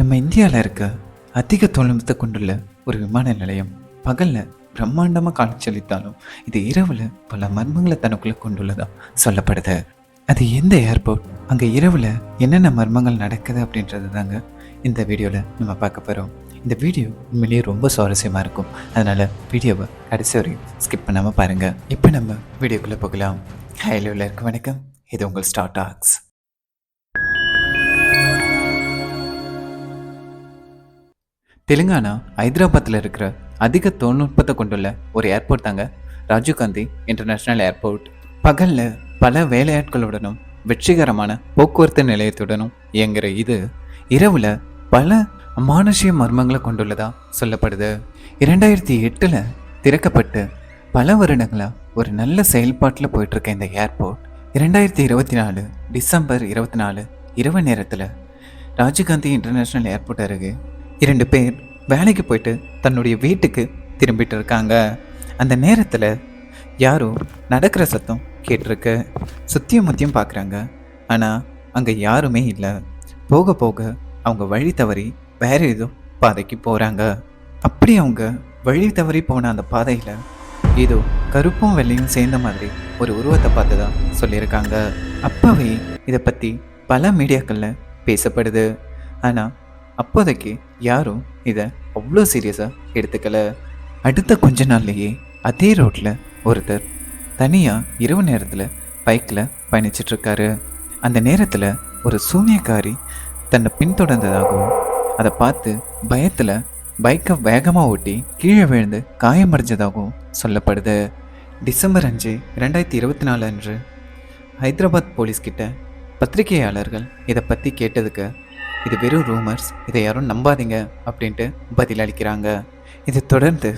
நம்ம இந்தியாவில் இருக்க அதிக தொழில்நுட்பத்தை கொண்டுள்ள ஒரு விமான நிலையம் பகலில் பிரம்மாண்டமாக காட்சியளித்தாலும் இது இரவில் பல மர்மங்களை தனக்குள்ளே கொண்டுள்ளதா சொல்லப்படுது. அது எந்த ஏர்போர்ட், அங்கே இரவில் என்னென்ன மர்மங்கள் நடக்குது அப்படின்றது தாங்க இந்த வீடியோவில் நம்ம பார்க்க போகிறோம். இந்த வீடியோ உண்மையிலேயே ரொம்ப சுவாரஸ்யமாக இருக்கும். அதனால் வீடியோவை கடைசி வரையும் ஸ்கிப் பண்ணாமல் பாருங்கள். இப்போ நம்ம வீடியோக்குள்ளே போகலாம். ஹைலோவில் இருக்க வணக்கம், இது உங்கள் ஸ்டார் டாக்ஸ். தெலுங்கானா ஹைதராபாத்தில் இருக்கிற அதிக தொழில்நுட்பத்தை கொண்டுள்ள ஒரு ஏர்போர்ட் தாங்க ராஜீவ்காந்தி இன்டர்நேஷ்னல் ஏர்போர்ட். பகலில் பல வேலையாட்களுடனும் வெற்றிகரமான போக்குவரத்து நிலையத்துடனும் இயங்குகிற இது இரவில் பல அமானுஷ்ய மர்மங்களை கொண்டுள்ளதா சொல்லப்படுது. 2008 திறக்கப்பட்டு பல வருடங்களாக ஒரு நல்ல செயல்பாட்டில் போயிட்டுருக்க இந்த ஏர்போர்ட் 2024 டிசம்பர் 24 இரவு நேரத்தில் ராஜீவ்காந்தி இன்டர்நேஷ்னல் ஏர்போர்ட் அருகே 2 பேர் வேலைக்கு போயிட்டு தன்னுடைய வீட்டுக்கு திரும்பிட்டு இருக்காங்க. அந்த நேரத்தில் யாரோ நடக்கிற சத்தம் கேட்டிருக்கு. சுற்றியும் முத்தியும் பார்க்குறாங்க, ஆனால் அங்கே யாருமே இல்லை. போக போக அவங்க வழி தவறி வேறு ஏதோ பாதைக்கு போகிறாங்க. அப்படி அவங்க வழி தவறி போன அந்த பாதையில் ஏதோ கருப்பும் வெள்ளையும் சேர்ந்த மாதிரி ஒரு உருவத்தை பார்த்ததா சொல்லியிருக்காங்க. அப்போவே இதை பற்றி பல மீடியாக்களில் பேசப்படுது. ஆனால் அப்போதைக்கு யாரும் இதை அவ்வளோ சீரியஸாக எடுத்துக்கல. அடுத்த கொஞ்ச நாள்லேயே அதே ரோட்டில் ஒருத்தர் தனியாக இரவு நேரத்தில் பைக்கில் பயணிச்சிட்ருக்காரு. அந்த நேரத்தில் ஒரு சூனியக்காரி தன்னை பின்தொடர்ந்ததாகவும் அதை பார்த்து பயத்தில் பைக்கை வேகமாக ஓட்டி கீழே விழுந்து காயமடைஞ்சதாகவும் சொல்லப்படுது. டிசம்பர் 5, 2024 அன்று ஹைதராபாத் போலீஸ்கிட்ட பத்திரிகையாளர்கள் இதை பற்றி கேட்டதுக்கு இது வெறும் ரூமர்ஸ், இதை யாரும் நம்பாதீங்க அப்படின்ட்டு பதில் அளிக்கிறாங்க. இதை தொடர்ந்து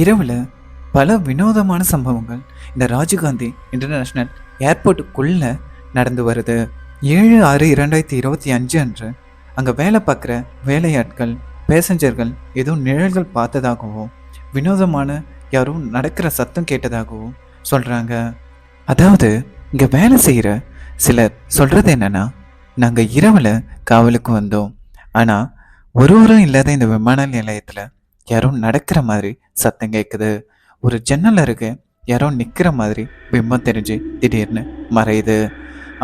இரவில் பல வினோதமான சம்பவங்கள் இந்த ராஜீவ்காந்தி இன்டர்நேஷ்னல் ஏர்போர்ட்டுக்குள்ளே நடந்து வருது. 7/6/2025 அன்று அங்கே வேலை பார்க்குற வேலையாட்கள் பேசஞ்சர்கள் ஏதோ நிழல்கள் பார்த்ததாகவும் வினோதமான யாரும் நடக்கிற சத்தம் கேட்டதாகவும் சொல்கிறாங்க. அதாவது இங்கே வேலை செய்கிற சிலர் சொல்கிறது என்னென்னா, நாங்கள் இரவில் காவலுக்கு வந்தோம், ஆனால் ஒருவரும் இல்லாத இந்த விமான நிலையத்தில் யாரோ நடக்கிற மாதிரி சத்தம் கேட்குது. ஒரு ஜன்னல் அருகே யாரோ நிற்கிற மாதிரி பிம்பம் தெரிஞ்சு திடீர்னு மறையுது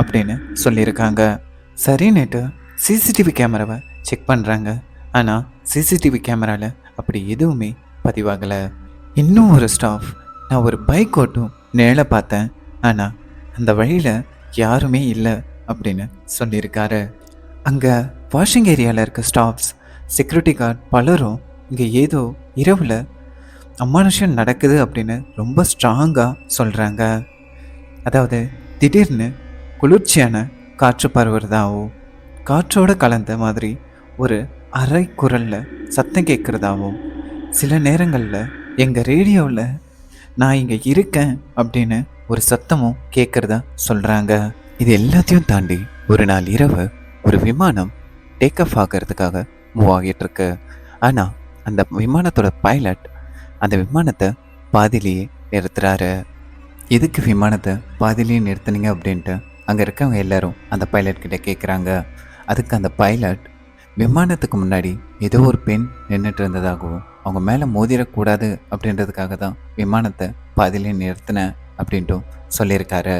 அப்படின்னு சொல்லியிருக்காங்க. சரின்னுட்டு சிசிடிவி கேமராவை செக் பண்ணுறாங்க, ஆனால் சிசிடிவி கேமராவில் அப்படி எதுவுமே பதிவாகலை. இன்னும் ஒரு ஸ்டாஃப், நான் ஒரு பைக் ஓட்டும் நேர பார்த்தேன், ஆனால் அந்த வழியில் யாருமே இல்லை அப்படின்னு சொல்லியிருக்காரு. அங்கே வாஷிங் ஏரியாவில் இருக்க ஸ்டாஃப்ஸ், செக்யூரிட்டி கார்டு பலரும் இங்கே ஏதோ இரவில் அமானுஷ்யம் நடக்குது அப்படின்னு ரொம்ப ஸ்ட்ராங்காக சொல்கிறாங்க. அதாவது திடீர்னு குளிர்ச்சியான காற்று பரவுறதாகவும் காற்றோடு கலந்த மாதிரி ஒரு அரை குரலில் சத்தம் கேட்குறதாகவும் சில நேரங்களில் எங்கள் ரேடியோவில் நான் இங்கே இருக்கேன் அப்படின்னு ஒரு சத்தமும் கேட்குறதா சொல்கிறாங்க. இது எல்லாத்தையும் தாண்டி ஒரு நாள் இரவு ஒரு விமானம் டேக் ஆஃப் ஆகிறதுக்காக மூவ் ஆகிட்டுருக்கு. ஆனால் அந்த விமானத்தோட பைலட் அந்த விமானத்தை பாதிலேயே நிறுத்துறாரு. எதுக்கு விமானத்தை பாதிலேயே நிறுத்துனீங்க அப்படின்ட்டு அங்கே இருக்கவங்க எல்லாரும் அந்த பைலட்கிட்ட கேட்குறாங்க. அதுக்கு அந்த பைலட் விமானத்துக்கு முன்னாடி ஏதோ ஒரு பெண் நின்றுட்டு இருந்ததாகவும் அவங்க மேலே மோதிடக்கூடாது அப்படின்றதுக்காக தான் விமானத்தை பாதிலேயே நிறுத்தினேன் அப்படின்ட்டும் சொல்லியிருக்காரு.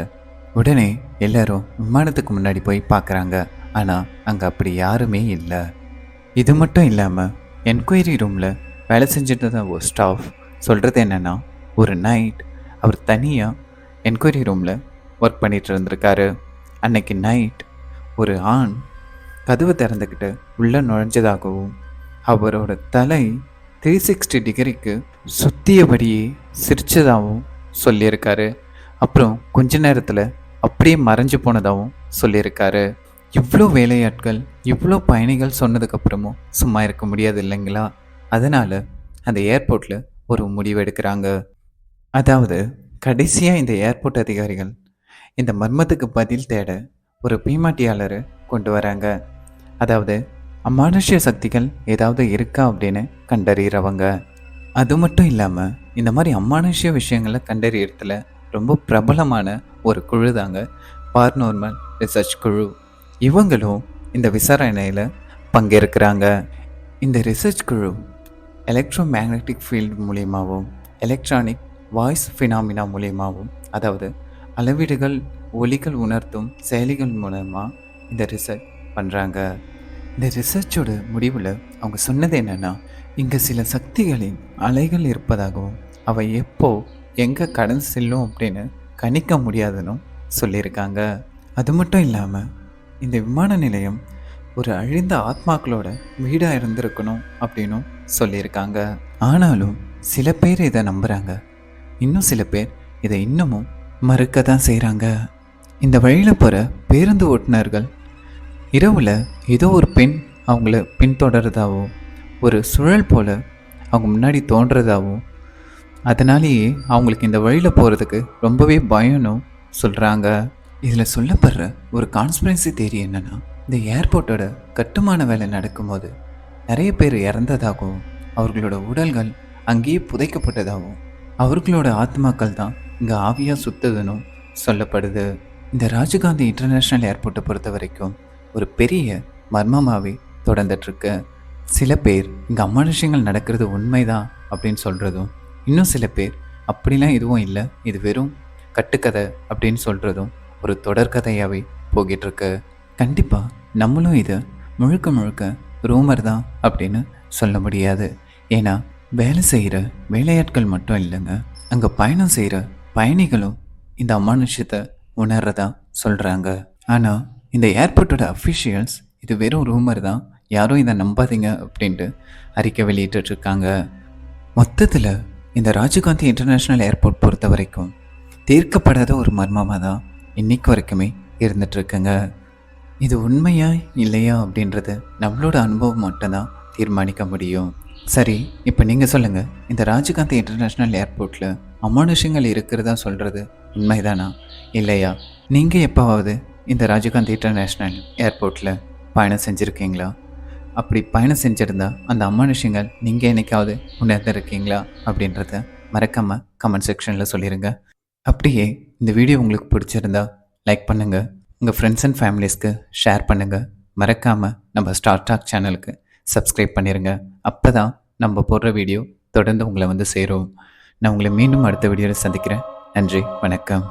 உடனே எல்லாரும் விமானத்துக்கு முன்னாடி போய் பார்க்குறாங்க, ஆனால் அங்கே அப்படி யாருமே இல்லை. இது மட்டும் இல்லாமல் என்கொயரி ரூமில் வேலை செஞ்சுட்டு தான் ஒரு ஸ்டாஃப் சொல்கிறது என்னென்னா, ஒரு நைட் அவர் தனியாக என்கொயரி ரூமில் ஒர்க் பண்ணிகிட்டு இருந்திருக்காரு. அன்னைக்கு நைட் ஒரு ஆண் கதவு திறந்துக்கிட்டு உள்ளே நுழைஞ்சதாகவும் அவரோட தலை 360 டிகிரிக்கு சுற்றியபடியே சிரிச்சதாகவும் சொல்லியிருக்காரு. அப்புறம் கொஞ்ச நேரத்தில் அப்படியே மறைஞ்சு போனதாகவும் சொல்லியிருக்காரு. இவ்வளோ வேலையாட்கள் இவ்வளோ பயணிகள் சொன்னதுக்கப்புறமும் சும்மா இருக்க முடியாது இல்லைங்களா? அதனால் அந்த ஏர்போர்ட்டில் ஒரு முடிவு எடுக்கிறாங்க. அதாவது கடைசியாக இந்த ஏர்போர்ட் அதிகாரிகள் இந்த மர்மத்துக்கு பதில் தேட ஒரு பீமாட்டியாளரை கொண்டு வராங்க. அதாவது அமானுஷ்ய சக்திகள் ஏதாவது இருக்கா அப்படின்னு கண்டறிகிறவங்க. அது மட்டும் இல்லாமல் இந்த மாதிரி அமானுஷ்ய விஷயங்களை கண்டறியறதுல ரொம்ப பிரபலமான ஒரு குழு தாங்க பாரநார்மல் ரிசர்ச் குழு. இவங்களும் இந்த விசாரணையில் பங்கேற்கிறாங்க. இந்த ரிசர்ச் குழு எலக்ட்ரோ மேக்னெட்டிக் ஃபீல்டு மூலியமாகவும் எலக்ட்ரானிக் வாய்ஸ் ஃபினாமினா மூலியமாகவும், அதாவது அளவீடுகள் ஒலிகள் உணர்த்தும் செயலிகள் மூலமாக இந்த ரிசர்ச் பண்ணுறாங்க. இந்த ரிசர்ச்சோட முடிவில் அவங்க சொன்னது என்னென்னா, இங்கே சில சக்திகளின் அலைகள் இருப்பதாகவும் அவை எப்போ எங்கே கடந்து செல்லும் அப்படின்னு கணிக்க முடியாதுன்னு சொல்லியிருக்காங்க. அது மட்டும் இல்லாமல் இந்த விமான நிலையம் ஒரு அழிந்த ஆத்மாக்களோட வீடாக இருந்திருக்கணும் அப்படின்னும் சொல்லியிருக்காங்க. ஆனாலும் சில பேர் இதை நம்புகிறாங்க, இன்னும் சில பேர் இதை இன்னமும் மறுக்க தான் செய்கிறாங்க. இந்த வழியில் போகிற பேருந்து ஓட்டுநர்கள் இரவில் ஏதோ ஒரு பெண் அவங்கள பின்தொடர்றதாவோ, ஒரு சுழல் போல் அவங்க முன்னாடி தோன்றதாகவும், அதனாலேயே அவங்களுக்கு இந்த வழியில் போகிறதுக்கு ரொம்பவே பயனும் சொல்கிறாங்க. இதில் சொல்லப்படுற ஒரு கான்ஸ்பிரன்சி தியரி என்னென்னா, இந்த ஏர்போர்ட்டோட கட்டுமான வேலை நடக்கும்போது நிறைய பேர் இறந்ததாகவும் அவர்களோட உடல்கள் அங்கேயே புதைக்கப்பட்டதாகவும் அவர்களோட ஆத்மாக்கள் தான் இங்கே ஆவியாக சுத்துதுன்னு சொல்லப்படுது. இந்த ராஜீவ்காந்தி இன்டர்நேஷ்னல் ஏர்போர்ட்டை பொறுத்த வரைக்கும் ஒரு பெரிய மர்மமாகவே தொடர்ந்துட்டுருக்கு. சில பேர் இங்கே அமானுஷ்யங்கள் நடக்கிறது உண்மைதான் அப்படின்னு சொல்கிறதும், இன்னும் சில பேர் அப்படிலாம் எதுவும் இல்லை, இது வெறும் கட்டுக்கதை அப்படின்னு சொல்கிறதும் ஒரு தொடர்கதையாகவே போகிட்டுருக்கு. கண்டிப்பாக நம்மளும் இதை முழுக்க முழுக்க ரூமர் தான் அப்படின்னு சொல்ல முடியாது. ஏன்னா வேலை செய்கிற வேலையாட்கள் மட்டும் இல்லைங்க, அங்கே பயணம் செய்கிற பயணிகளும் இந்த அமானுஷ்யத்தை உணர்றதா சொல்கிறாங்க. ஆனால் இந்த ஏர்போர்ட்டோட அஃபிஷியல்ஸ் இது வெறும் ரூமர் தான், யாரும் இதை நம்பாதீங்க அப்படின்ட்டு அறிக்கை வெளியிட்டுருக்காங்க. மொத்தத்தில் இந்த ராஜீவ்காந்தி இன்டர்நேஷ்னல் ஏர்போர்ட் பொறுத்த வரைக்கும் தீர்க்கப்படாத ஒரு மர்மமாக தான் இன்னைக்கு வரைக்குமே இருந்துகிட்ருக்குங்க. இது உண்மையா இல்லையா அப்படின்றது நம்மளோட அனுபவம் மட்டும்தான் தீர்மானிக்க முடியும். சரி, இப்போ நீங்கள் சொல்லுங்கள், இந்த ராஜீவ்காந்தி இன்டர்நேஷ்னல் ஏர்போர்ட்டில் அமானுஷ்யங்கள் இருக்கிறதா சொல்கிறது உண்மைதானா இல்லையா? நீங்கள் எப்போவாவது இந்த ராஜீவ்காந்தி இன்டர்நேஷ்னல் ஏர்போர்ட்டில் பயணம் செஞ்சுருக்கீங்களா? அப்படி பயணம் செஞ்சுருந்தா அந்த அமானுஷ்யங்கள் நீங்கள் என்னைக்காவது உணர்ந்துருக்கீங்களா அப்படின்றத மறக்காமல் கமெண்ட் செக்ஷனில் சொல்லிடுங்க. அப்படியே இந்த வீடியோ உங்களுக்கு பிடிச்சிருந்தா லைக் பண்ணுங்கள், உங்கள் ஃப்ரெண்ட்ஸ் அண்ட் ஃபேமிலிஸ்க்கு ஷேர் பண்ணுங்கள். மறக்காமல் நம்ம ஸ்டார் டாக் சேனலுக்கு சப்ஸ்கிரைப் பண்ணிடுங்க. அப்போ தான் நம்ம போடுற வீடியோ தொடர்ந்து உங்களை வந்து சேரும். நான் உங்களை மீண்டும் அடுத்த வீடியோவில் சந்திக்கிறேன். நன்றி, வணக்கம்.